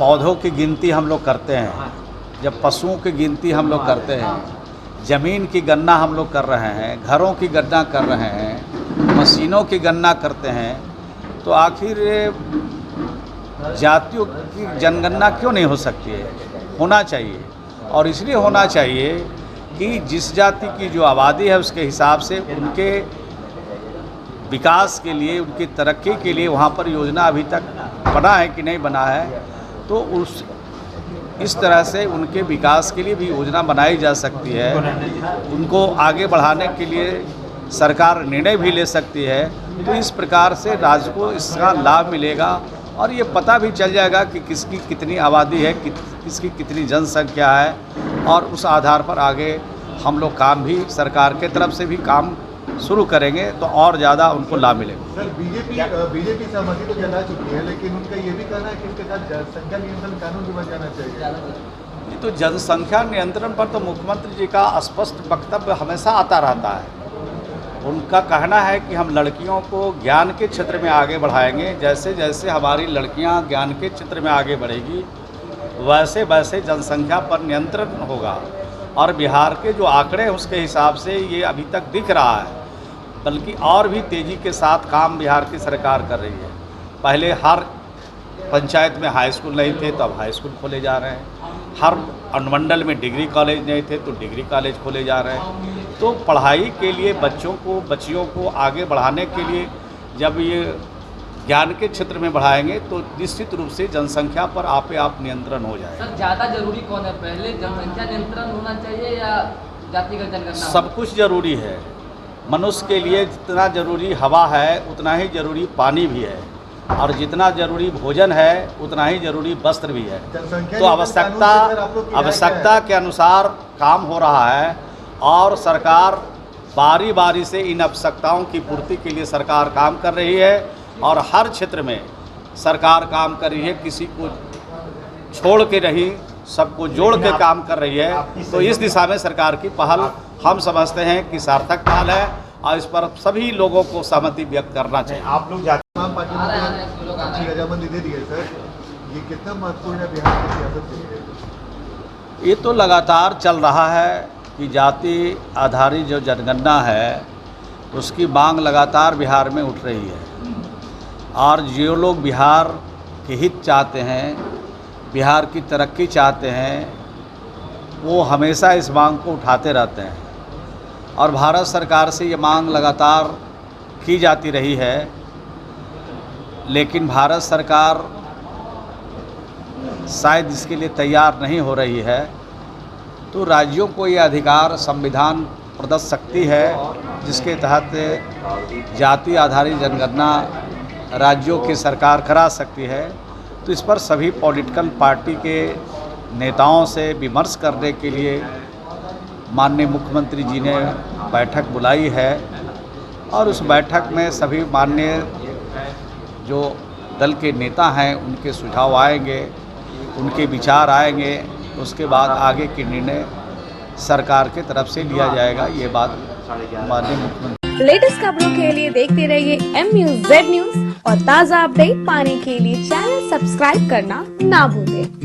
पौधों की गिनती हम लोग करते हैं, जब पशुओं की गिनती हम लोग करते हैं, ज़मीन की गणना हम लोग कर रहे हैं, घरों की गणना कर रहे हैं, मशीनों की गणना करते हैं, तो आखिर जातियों की जनगणना क्यों नहीं हो सकती है? होना चाहिए। और इसलिए होना चाहिए कि जिस जाति की जो आबादी है उसके हिसाब से उनके विकास के लिए, उनकी तरक्की के लिए वहाँ पर योजना अभी तक बना है कि नहीं बना है, तो इस तरह से उनके विकास के लिए भी योजना बनाई जा सकती है। उनको आगे बढ़ाने के लिए सरकार निर्णय भी ले सकती है। तो इस प्रकार से राज्य को इसका लाभ मिलेगा और ये पता भी चल जाएगा कि किसकी कितनी आबादी है, किसकी कितनी जनसंख्या है, और उस आधार पर आगे हम लोग काम भी सरकार के तरफ से भी काम शुरू करेंगे तो और ज़्यादा उनको लाभ मिलेगा। सर, बीजेपी सहमति तो जता चुकी है, लेकिन उनका ये भी कहना है कि इसके साथ जनसंख्या नियंत्रण कानून भी बन जाना चाहिए। तो जनसंख्या नियंत्रण पर तो मुख्यमंत्री जी का स्पष्ट वक्तव्य हमेशा आता रहता है। उनका कहना है कि हम लड़कियों को ज्ञान के क्षेत्र में आगे बढ़ाएंगे, जैसे जैसे हमारी लड़कियां ज्ञान के क्षेत्र में आगे बढ़ेगी वैसे वैसे जनसंख्या पर नियंत्रण होगा। और बिहार के जो आंकड़े हैं उसके हिसाब से ये अभी तक दिख रहा है, बल्कि और भी तेज़ी के साथ काम बिहार की सरकार कर रही है। पहले हर पंचायत में हाई स्कूल नहीं थे, तो अब हाई स्कूल खोले जा रहे हैं। हर अनुमंडल में डिग्री कॉलेज नहीं थे, तो डिग्री कॉलेज खोले जा रहे हैं। तो पढ़ाई के लिए बच्चियों को आगे बढ़ाने के लिए जब ये ज्ञान के क्षेत्र में बढ़ाएंगे तो निश्चित रूप से जनसंख्या पर आपे आप नियंत्रण हो जाएगा। सर, ज़्यादा जरूरी कौन है, पहले जनसंख्या नियंत्रण होना चाहिए या जातिगत जनगणना? सब कुछ जरूरी है। मनुष्य के लिए जितना जरूरी हवा है उतना ही जरूरी पानी भी है, और जितना जरूरी भोजन है उतना ही जरूरी वस्त्र भी है। तो आवश्यकता के अनुसार काम हो रहा है, और सरकार बारी बारी से इन आवश्यकताओं की पूर्ति के लिए सरकार काम कर रही है, और हर क्षेत्र में सरकार काम कर रही है। किसी को छोड़ के नहीं, सबको जोड़ के काम कर रही है। तो इस दिशा में सरकार की पहल हम समझते हैं कि सार्थक पहल है, और इस पर सभी लोगों को सहमति व्यक्त करना चाहिए। आप लोग रजामंदी दे दी है सर, ये कितना महत्वपूर्ण है बिहार की सियासत के लिए? ये तो लगातार चल रहा है कि जाति आधारित जो जनगणना है उसकी मांग लगातार बिहार में उठ रही है, और जो लोग बिहार के हित चाहते हैं, बिहार की तरक्की चाहते हैं, वो हमेशा इस मांग को उठाते रहते हैं, और भारत सरकार से ये मांग लगातार की जाती रही है। लेकिन भारत सरकार शायद इसके लिए तैयार नहीं हो रही है। तो राज्यों को ये अधिकार संविधान प्रदत्त शक्ति है जिसके तहत जाति आधारित जनगणना राज्यों की सरकार करा सकती है। तो इस पर सभी पॉलिटिकल पार्टी के नेताओं से विमर्श करने के लिए माननीय मुख्यमंत्री जी ने बैठक बुलाई है, और उस बैठक में सभी माननीय जो दल के नेता हैं उनके सुझाव आएंगे, उनके विचार आएंगे, उसके बाद आगे के निर्णय सरकार के तरफ से लिया जाएगा। ये बात माननीय मुख्यमंत्री। लेटेस्ट खबरों के लिए देखते रहिए MUZ न्यूज़, और ताज़ा अपडेट पाने के लिए चैनल सब्सक्राइब करना ना भूलें।